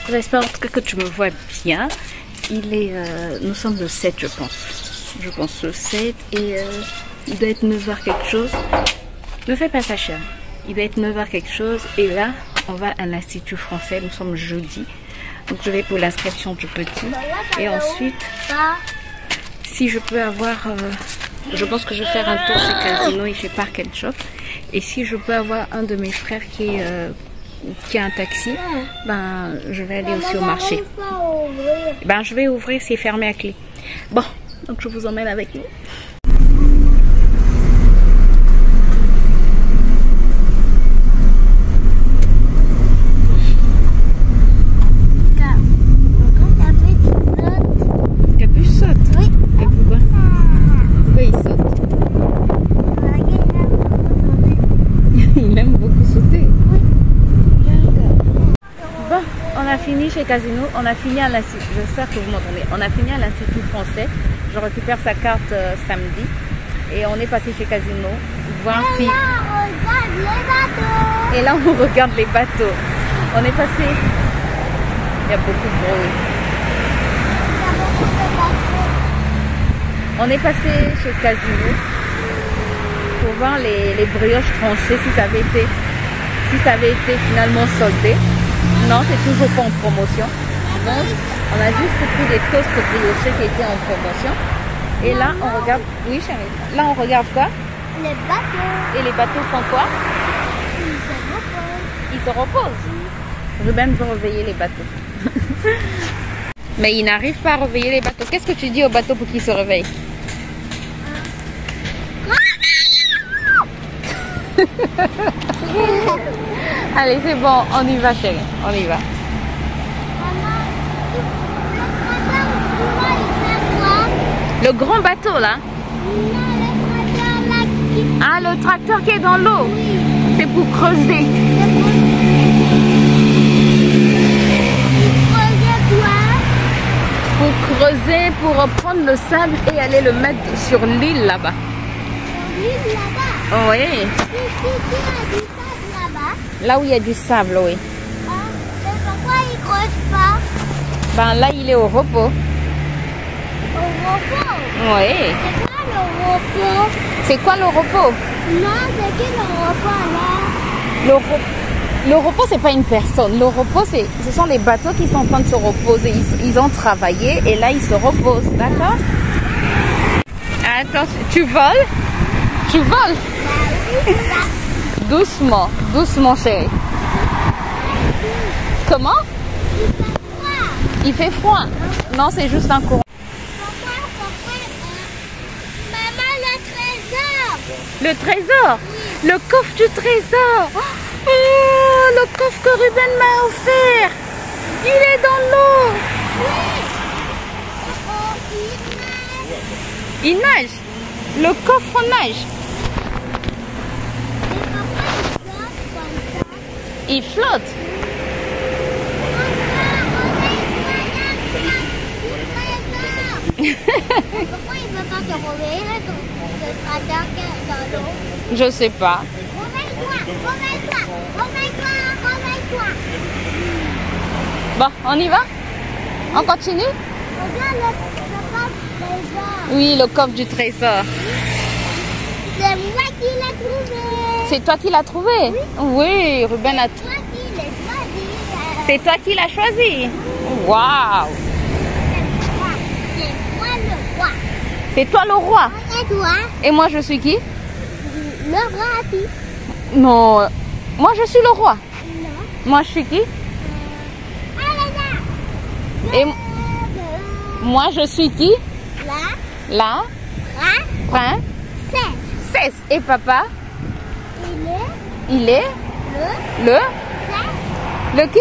J'espère en tout cas que tu me vois bien. Il est, nous sommes le 7 je pense. Je pense le 7 et il doit être 9h quelque chose. Ne fais pas ça cher. Il doit être 9h quelque chose et là on va à l'Institut français. Nous sommes jeudi. Donc je vais pour l'inscription du petit. Et ensuite, si je peux avoir... je pense que je vais faire un tour chez Casino et chez Park & Shop. Et si je peux avoir un de mes frères qui a un taxi, ben je vais aller aussi au marché. Ben je vais ouvrir, c'est fermé à clé. Bon, donc je vous emmène avec nous. Chez Casino, on a fini à l'Institut, j'espère que vous m'entendez, on a fini à l'Institut français, je récupère sa carte samedi et on est passé chez Casino, voir si... Là, on regarde les bateaux. Et là on regarde les bateaux, on est passé, il y a beaucoup de bruit. On est passé chez Casino pour voir les brioches tranchées si ça avait été finalement soldé. Non, c'est toujours pas en promotion. Donc, on a juste pris des toasts briochés qui étaient en promotion. Et là, on regarde... Oui, chérie. Là, on regarde quoi? Les bateaux. Et les bateaux font quoi? Ils se reposent. Ruben veut réveiller les bateaux. Mais il n'arrive pas à réveiller les bateaux. Qu'est-ce que tu dis aux bateaux pour qu'ils se réveillent? Allez, c'est bon, on y va chérie, on y va. Le grand bateau là? Ah, le tracteur qui est dans l'eau? C'est pour creuser. Pour creuser, pour reprendre le sable et aller le mettre sur l'île là-bas. Oui. Là où il y a du sable, oui. Mais pourquoi il ne creuse pas? Ben là, il est au repos. Au repos? Oui. C'est quoi le repos? C'est quoi le repos? Non, c'est qui le repos là? Le repos, c'est pas une personne. Le repos, ce sont les bateaux qui sont en train de se reposer. Ils ont travaillé et là, ils se reposent. D'accord? Attends, tu voles? Tu voles? Doucement, doucement chérie. Comment? Il fait froid. Non, c'est juste un courant. Maman, le trésor. Le trésor? Oui. Le coffre du trésor. Oh, le coffre que Ruben m'a offert. Il est dans l'eau. Oui. Il nage. Le coffre nage. Il flotte. Pourquoi il ne veut pas te réveiller le tracteur dans l'eau? Je sais pas. Réveille-toi. Bon, on y va? On continue? Regarde le coffre trésor. Oui, le coffre du trésor. C'est moi qui l'ai trouvé. C'est toi qui l'as trouvé? Oui. Oui, Ruben a trouvé. C'est toi qui l'as choisi. Waouh! C'est moi le roi. C'est toi le roi. Et toi? Et moi je suis qui? Le roi aussi. Non, moi je suis le roi. Non. Moi je suis qui? Et moi je suis qui? La princesse. Et papa? Il est le qui?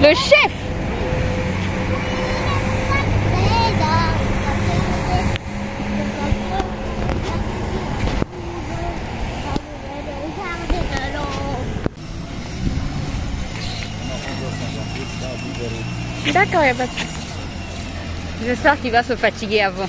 Le chef. D'accord, il n'y a pas de souci. J'espère qu'il va se fatiguer avant.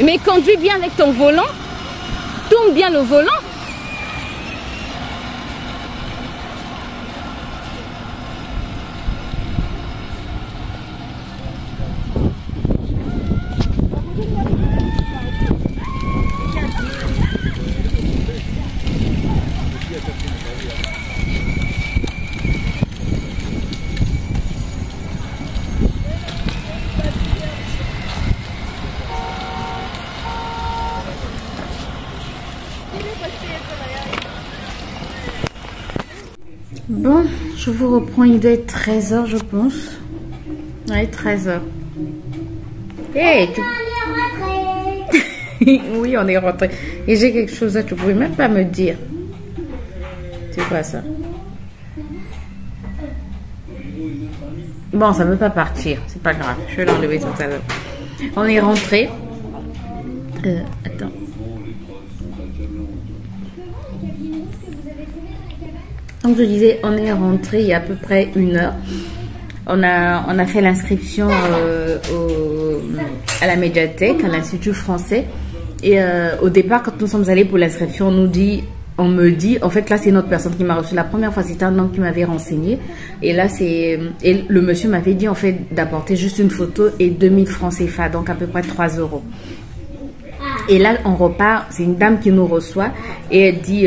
Mais conduis bien avec ton volant. Tourne bien le volant. Bon, je vous reprends, il doit être 13 h je pense. Ouais, 13 h. Hey, tu... Oui, on est rentré. Et j'ai quelque chose là, tu pouvais même pas me dire. C'est quoi ça? Bon, ça ne veut pas partir, c'est pas grave. Je vais l'enlever tout à l'heure. On est rentré. Attends. Comme je disais, on est rentré il y a à peu près 1 heure. On a fait l'inscription à la médiathèque, à l'Institut français. Et au départ, quand nous sommes allés pour l'inscription, on me dit, en fait, là, c'est une autre personne qui m'a reçu. La première fois, c'était un homme qui m'avait renseigné. Et là, et le monsieur m'avait dit, en fait, d'apporter juste une photo et 2000 francs CFA, donc à peu près 3 €. Et là, on repart, c'est une dame qui nous reçoit et elle dit,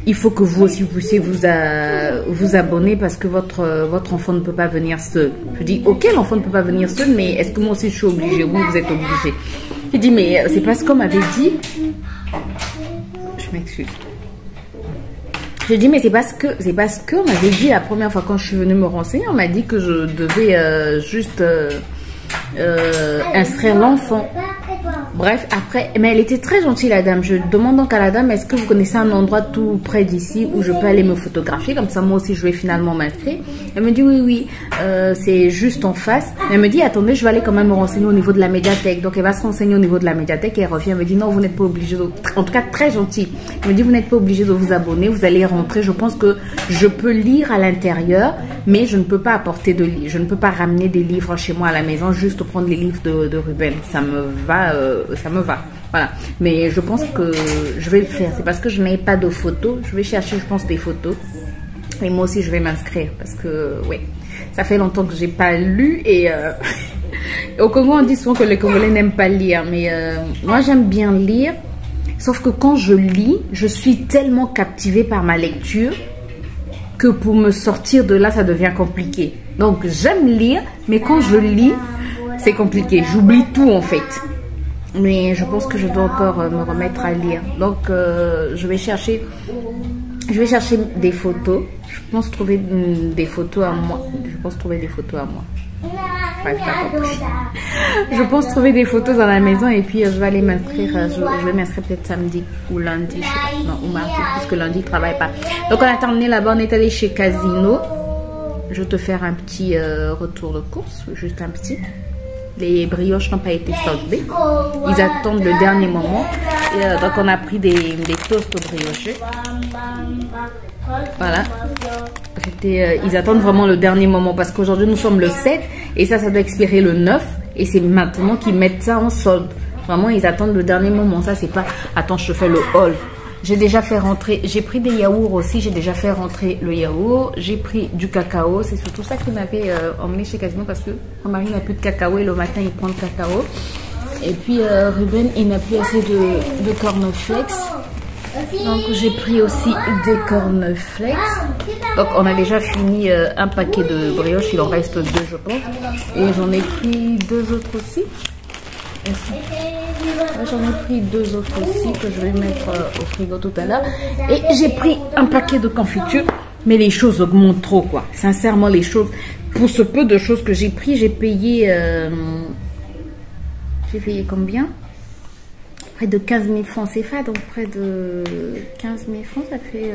il faut que vous aussi, vous puissiez vous abonner parce que votre enfant ne peut pas venir seul. Je dis, ok, l'enfant ne peut pas venir seul, mais est-ce que moi aussi je suis obligée? Oui, vous êtes obligée. Je dis, mais c'est parce qu'on m'avait dit, je m'excuse. Je dis, mais c'est parce qu'on m'avait dit la première fois quand je suis venue me renseigner, on m'a dit que je devais juste inscrire l'enfant. Bref, après, mais elle était très gentille la dame. Je demande donc à la dame, est-ce que vous connaissez un endroit tout près d'ici où je peux aller me photographier? Comme ça, moi aussi, je vais finalement m'inscrire. Elle me dit, oui, c'est juste en face. Elle me dit, attendez, je vais aller quand même me renseigner au niveau de la médiathèque. Donc, elle va se renseigner au niveau de la médiathèque et elle revient. Elle me dit, non, vous n'êtes pas obligé en tout cas, très gentille. Elle me dit, vous n'êtes pas obligé de vous abonner. Vous allez rentrer. Je pense que je peux lire à l'intérieur, mais je ne peux pas apporter de livres. Je ne peux pas ramener des livres chez moi à la maison, juste prendre les livres de Ruben. Ça me va. Voilà. Mais je pense que je vais le faire. C'est parce que je n'ai pas de photos. Je vais chercher, je pense, des photos. Et moi aussi, je vais m'inscrire. Parce que, oui, ça fait longtemps que j'ai pas lu. Et au Congo, on dit souvent que les Congolais n'aiment pas lire. Mais moi, j'aime bien lire. Sauf que quand je lis, je suis tellement captivée par ma lecture que pour me sortir de là, ça devient compliqué. Donc, j'aime lire. Mais quand je lis, c'est compliqué. J'oublie tout, en fait. Mais je pense que je dois encore me remettre à lire. Donc, je vais chercher des photos. Je pense trouver des photos à moi. Bref, t'as compris. Je pense trouver des photos dans la maison et puis je vais aller m'inscrire. Je vais m'inscrire peut-être samedi ou lundi. Je sais pas. Non, ou mardi, puisque lundi, je ne travaille pas. Donc, on a terminé là-bas. On est allé chez Casino. Je vais te faire un petit retour de course. Juste un petit. Les brioches n'ont pas été soldées. Ils attendent le dernier moment. Et, donc, on a pris des toasts briochés. Voilà. Ils attendent vraiment le dernier moment parce qu'aujourd'hui, nous sommes le 7 et ça doit expirer le 9. Et c'est maintenant qu'ils mettent ça en solde. Vraiment, ils attendent le dernier moment. Ça, c'est pas... Attends, je te fais le haul. J'ai déjà fait rentrer, j'ai pris des yaourts aussi, j'ai déjà fait rentrer le yaourt, j'ai pris du cacao, c'est surtout ça qui m'avait emmené chez Casino parce que mon mari n'a plus de cacao et le matin il prend le cacao. Et puis Ruben il n'a plus assez de cornflakes, donc j'ai pris aussi des cornflakes. Donc on a déjà fini un paquet de brioches, il en reste 2 je pense, et j'en ai pris 2 autres aussi. J'en ai pris 2 autres aussi que je vais mettre au frigo tout à l'heure. Et j'ai pris un paquet de confitures. Mais les choses augmentent trop, quoi. Sincèrement, les choses... Pour ce peu de choses que j'ai pris, j'ai payé... J'ai payé combien? Près de 15 000 francs CFA. Donc près de 15 000 francs, ça fait...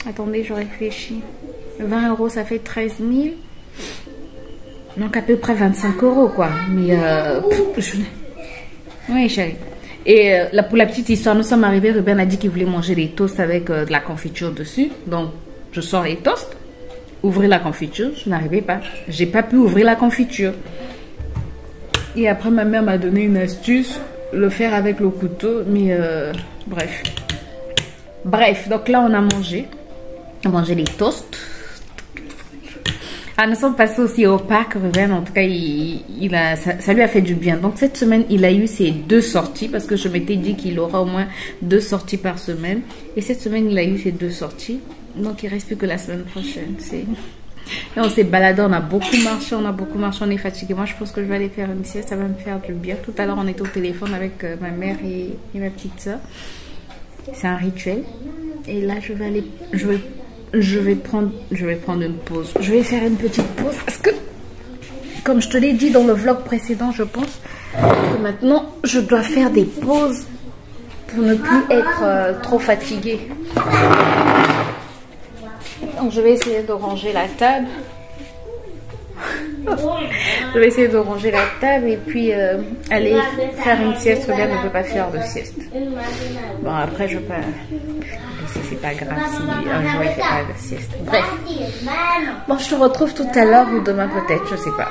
Attendez, je réfléchis. 20 € ça fait 13 000. Donc à peu près 25 € quoi. Mais oui chérie. Et pour la petite histoire, nous sommes arrivés, Ruben a dit qu'il voulait manger des toasts avec de la confiture dessus. Donc je sors les toasts, ouvrir la confiture, je n'arrivais pas. J'ai pas pu ouvrir la confiture. Et après, ma mère m'a donné une astuce, le faire avec le couteau. Mais bref. Bref, donc là, on a mangé. On a mangé les toasts. Ah, nous sommes passés aussi au parc, Ruben. En tout cas, ça lui a fait du bien. Donc, cette semaine, il a eu ses 2 sorties parce que je m'étais dit qu'il aura au moins 2 sorties par semaine. Et cette semaine, il a eu ses 2 sorties. Donc, il ne reste plus que la semaine prochaine. Et on s'est baladé, on a beaucoup marché, on est fatigué. Moi, je pense que je vais aller faire une sieste, ça va me faire du bien. Tout à l'heure, on était au téléphone avec ma mère et ma petite soeur. C'est un rituel. Et là, je vais prendre une pause. Je vais faire une petite pause parce que, comme je te l'ai dit dans le vlog précédent, je pense que maintenant, je dois faire des pauses pour ne plus être trop fatiguée. Donc, je vais essayer de ranger la table. Je vais essayer de ranger la table et puis aller faire une sieste. Regarde, je ne peux pas faire de sieste. Bon, après, je peux laisser, c'est pas grave si un jour il fait pas de sieste. Bref. Bon, je te retrouve tout à l'heure ou demain peut-être, je sais pas.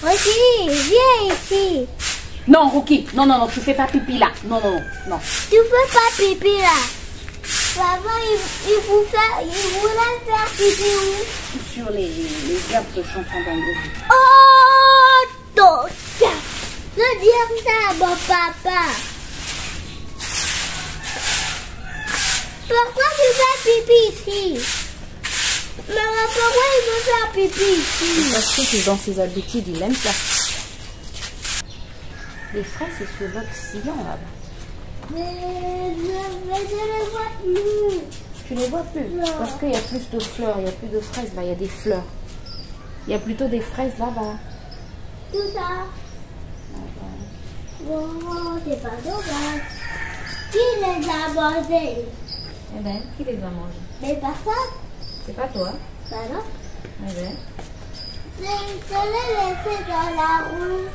Rocky, viens ici. Non, Rocky, non, non, non, tu fais pas pipi là. Non, non, non. Tu fais pas pipi là. Papa, il voulait faire pipi où? Sur les herbes que je suis en train d'enlever. Oh, donc, je dis ça à mon papa. Pourquoi tu fais pipi ici? Maman, pourquoi il veut faire pipi ici? Parce que c'est dans ses habitudes, il aime ça. Les fraises, c'est sur votre sillon là-bas. Mais je les vois plus. Tu les vois plus? Non. Parce qu'il y a plus de fleurs, il n'y a plus de fraises là, il y a des fleurs. Il y a plutôt des fraises là-bas. Tout ça. Oh, c'est pas dommage. Qui les a mangés? Eh bien, qui les a mangés? Mais personne. C'est pas toi. Bah non. Eh bien. Je les laissés dans la rue.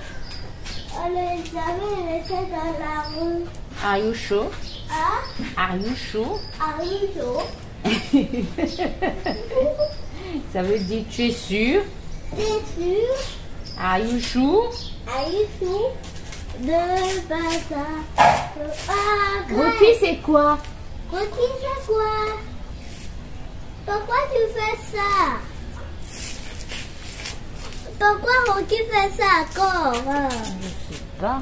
On les avait laissés dans la rue. Are you sure? Hein? Are you sure? Are you sure? Ça veut dire tu es sûr? T'es sûr? Are you sure? Are you sure? De pas ça. Rocky, c'est quoi? Rocky, c'est quoi? Pourquoi tu fais ça? Pourquoi Rocky fait ça encore? Je sais pas.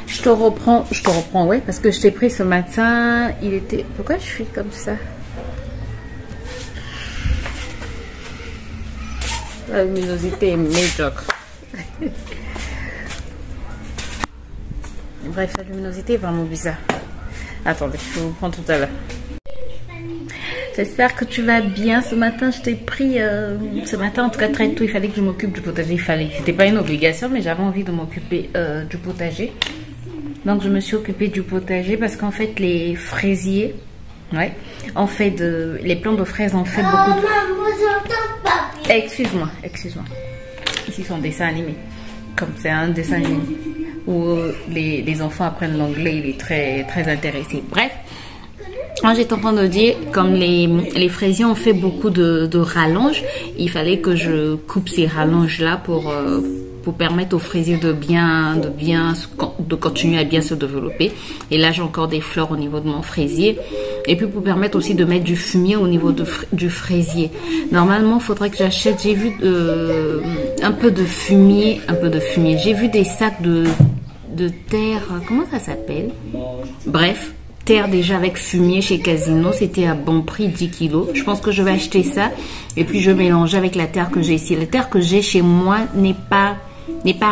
Je te reprends, ouais, parce que je t'ai pris ce matin, il était... Pourquoi je suis comme ça? La luminosité est médiocre. Bref, la luminosité est vraiment bizarre. Attendez, je vous prends tout à l'heure. J'espère que tu vas bien. Ce matin, je t'ai pris, ce matin en tout cas très tôt, il fallait que je m'occupe du potager. C'était pas une obligation, mais j'avais envie de m'occuper du potager. Donc je me suis occupée du potager parce qu'en fait les fraisiers, ouais, on fait les plants de fraises ont fait beaucoup de... Excuse-moi. Ici c'est un dessin animé. Comme c'est un dessin animé où les enfants apprennent l'anglais, il est très, très intéressé. Bref. Moi, j'étais en train de dire, comme les fraisiers ont fait beaucoup de rallonges, il fallait que je coupe ces rallonges-là pour permettre aux fraisiers de continuer à bien se développer. Et là, j'ai encore des fleurs au niveau de mon fraisier. Et puis, pour permettre aussi de mettre du fumier au niveau du fraisier. Normalement, il faudrait que j'achète, j'ai vu un peu de fumier. J'ai vu des sacs de terre, comment ça s'appelle? Bref. Terre déjà avec fumier chez Casino, c'était à bon prix, 10 kilos. Je pense que je vais acheter ça et puis je vais mélanger avec la terre que j'ai ici. La terre que j'ai chez moi n'est pas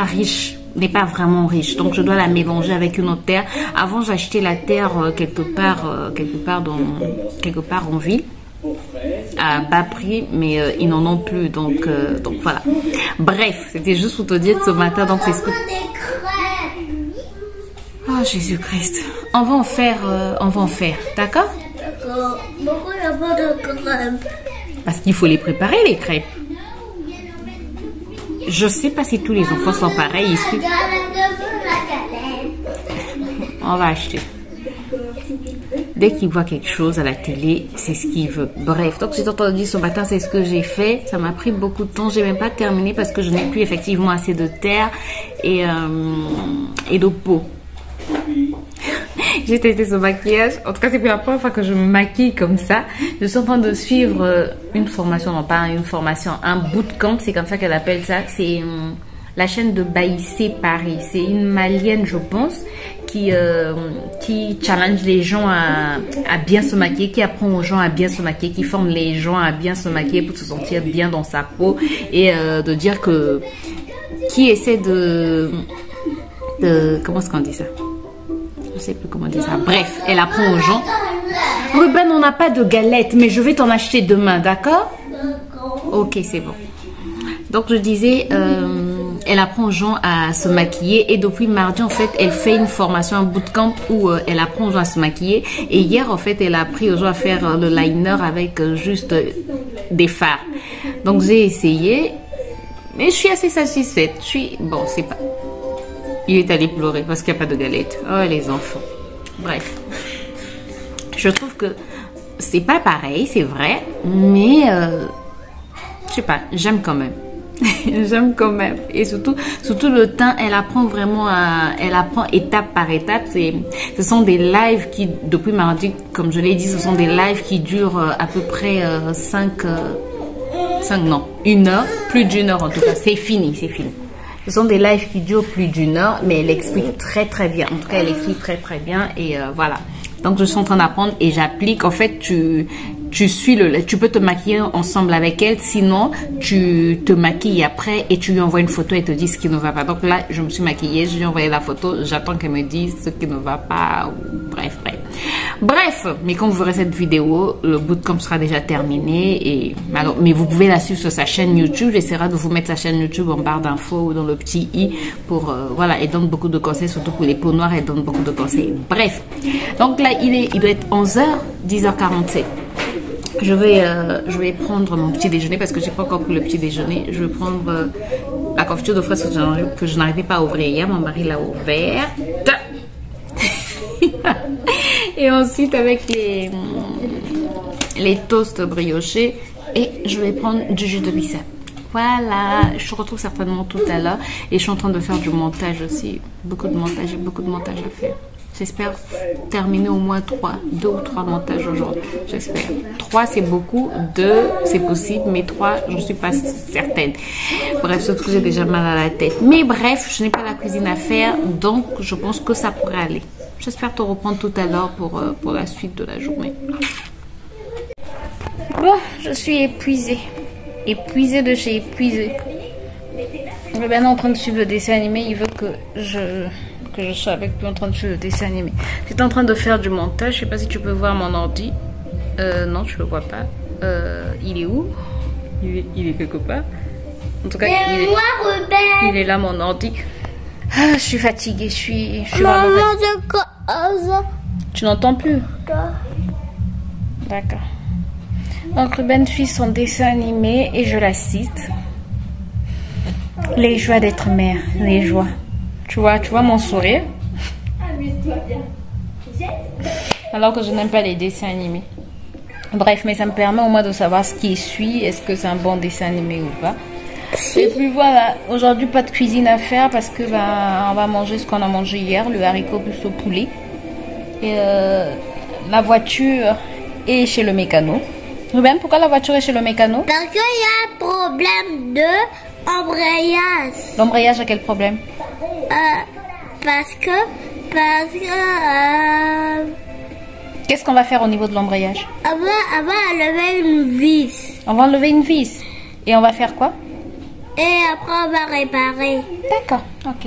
riche, n'est pas vraiment riche. Donc je dois la mélanger avec une autre terre. Avant j'achetais la terre quelque part en ville à bas prix, mais ils n'en ont plus. Donc voilà. Bref, c'était juste pour te dire ce matin. Donc c'est ce que... Oh Jésus-Christ, on va en faire, d'accord? D'accord. Pourquoi il n'y a pas de crêpes? Parce qu'il faut les préparer, les crêpes. Je sais pas si tous les enfants sont pareils ici. On va acheter. Dès qu'il voit quelque chose à la télé, c'est ce qu'il veut. Bref, donc j'ai entendu ce matin, c'est ce que j'ai fait. Ça m'a pris beaucoup de temps. J'ai même pas terminé parce que je n'ai plus effectivement assez de terre et de peau. J'ai testé ce maquillage. En tout cas, c'est pour la première fois que je me maquille comme ça. Je suis en train de suivre une formation, non pas une formation, un bootcamp. C'est comme ça qu'elle appelle ça. C'est la chaîne de Baïsé Paris. C'est une Malienne, je pense, qui challenge les gens à bien se maquiller, qui apprend aux gens à bien se maquiller, qui forme les gens à bien se maquiller pour se sentir bien dans sa peau et de dire que qui essaie de comment est-ce qu'on dit ça? Je sais plus comment dire ça. Bref, elle apprend aux gens. Ruben, on n'a pas de galettes, mais je vais t'en acheter demain, d'accord? Ok, c'est bon. Donc je disais, elle apprend aux gens à se maquiller et depuis mardi en fait, elle fait une formation, un bootcamp où elle apprend aux gens à se maquiller. Et hier en fait, elle a appris aux gens à faire le liner avec juste des fards. Donc j'ai essayé, mais je suis assez satisfaite. Bon, c'est pas. Il est allé pleurer parce qu'il n'y a pas de galette. Oh, les enfants. Bref. Je trouve que c'est pas pareil, c'est vrai. Mais, je sais pas, j'aime quand même. J'aime quand même. Et surtout le teint, elle apprend vraiment elle apprend étape par étape. Ce sont des lives qui, depuis mardi, comme je l'ai dit, ce sont des lives qui durent à peu près 1 heure. Plus d'1 heure en tout cas. C'est fini. Ce sont des lives qui durent plus d'1 heure, mais elle explique très très bien. En tout cas, elle explique très très bien et voilà. Donc je suis en train d'apprendre et j'applique. En fait, tu peux te maquiller ensemble avec elle. Sinon, tu te maquilles après et tu lui envoies une photo et te dis ce qui ne va pas. Donc là, je me suis maquillée, je lui ai envoyé la photo. J'attends qu'elle me dise ce qui ne va pas. Bref, mais quand vous verrez cette vidéo, le bootcamp sera déjà terminé. Mais vous pouvez la suivre sur sa chaîne YouTube. J'essaierai de vous mettre sa chaîne YouTube en barre d'infos ou dans le petit i pour voilà. Elle donne beaucoup de conseils, surtout pour les peaux noires. Elle donne beaucoup de conseils. Bref, donc là il doit être 11h, 10h47. Je vais prendre mon petit déjeuner parce que j'ai pas encore pris le petit déjeuner. Je vais prendre la confiture de fraises que je n'arrivais pas à ouvrir hier. Mon mari l'a ouverte. Et ensuite avec les toasts briochés. Et je vais prendre du jus de bissap. Voilà, je te retrouve certainement tout à l'heure. Et je suis en train de faire du montage aussi. Beaucoup de montage, j'ai beaucoup de montage à faire. J'espère terminer au moins 2 ou 3 montages aujourd'hui. J'espère. 3 c'est beaucoup, 2 c'est possible, mais 3 je ne suis pas certaine. Bref, surtout que j'ai déjà mal à la tête. Mais bref, je n'ai pas la cuisine à faire, donc je pense que ça pourrait aller. J'espère te reprendre tout à l'heure pour la suite de la journée. Bon, je suis épuisée. Épuisée de chez épuisée. Il est maintenant en train de suivre le dessin animé. Il veut que que je sois avec lui en train de faire le dessin animé. J'étais en train de faire du montage. Je sais pas si tu peux voir mon ordi. Non, tu le vois pas. Il est où? Il est quelque part. En tout cas, il est là, mon ordi. Ah, je suis fatiguée. Je suis vraiment fatiguée. Tu n'entends plus? D'accord. Donc Ruben suit son dessin animé et je l'assiste. Les joies d'être mère, les joies. Tu vois mon sourire? Alors que je n'aime pas les dessins animés. Bref, mais ça me permet au moins de savoir ce qui suit. Est-ce que c'est un bon dessin animé ou pas? Et puis voilà, aujourd'hui pas de cuisine à faire parce que on va manger ce qu'on a mangé hier, le haricot plus au poulet. Et la voiture est chez le mécano. Ruben, pourquoi la voiture est chez le mécano? Parce qu'il y a un problème d'embrayage. L'embrayage a quel problème? Parce que Qu'est-ce qu'on va faire au niveau de l'embrayage? on va enlever une vis. On va enlever une vis. Et on va faire quoi? Et après on va réparer. D'accord, ok.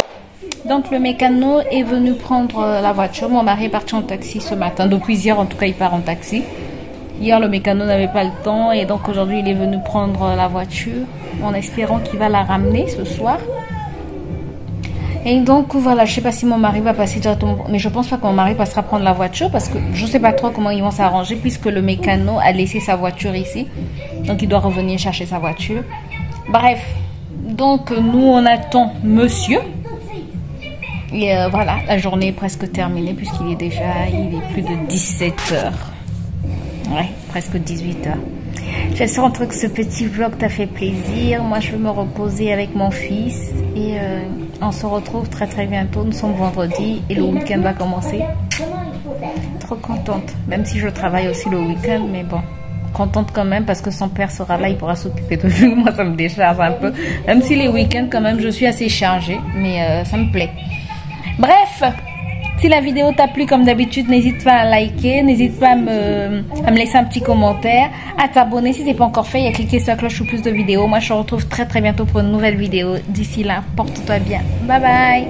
Donc le mécano est venu prendre la voiture. Mon mari est parti en taxi ce matin. Depuis hier, en tout cas, il part en taxi. Hier, le mécano n'avait pas le temps. Et donc aujourd'hui, il est venu prendre la voiture en espérant qu'il va la ramener ce soir. Et donc voilà, je sais pas si mon mari va passer directement. Mais je pense pas que mon mari passera prendre la voiture parce que je sais pas trop comment ils vont s'arranger puisque le mécano a laissé sa voiture ici. Donc il doit revenir chercher sa voiture. Bref, donc nous on attend monsieur. Et voilà, la journée est presque terminée puisqu'il est plus de 17 h. Ouais, presque 18 h. J'espère que ce petit vlog t'a fait plaisir. Moi, je vais me reposer avec mon fils. Et on se retrouve très très bientôt. Nous sommes vendredi et le week-end va commencer. Trop contente. Même si je travaille aussi le week-end, mais bon. Contente quand même parce que son père sera là, il pourra s'occuper de lui. Moi, ça me décharge un peu. Même si les week-ends, quand même, je suis assez chargée. Mais ça me plaît. Bref, si la vidéo t'a plu comme d'habitude, n'hésite pas à liker, n'hésite pas à me laisser un petit commentaire, à t'abonner si ce n'est pas encore fait et à cliquer sur la cloche pour plus de vidéos. Moi, je te retrouve très très bientôt pour une nouvelle vidéo. D'ici là, porte-toi bien. Bye bye.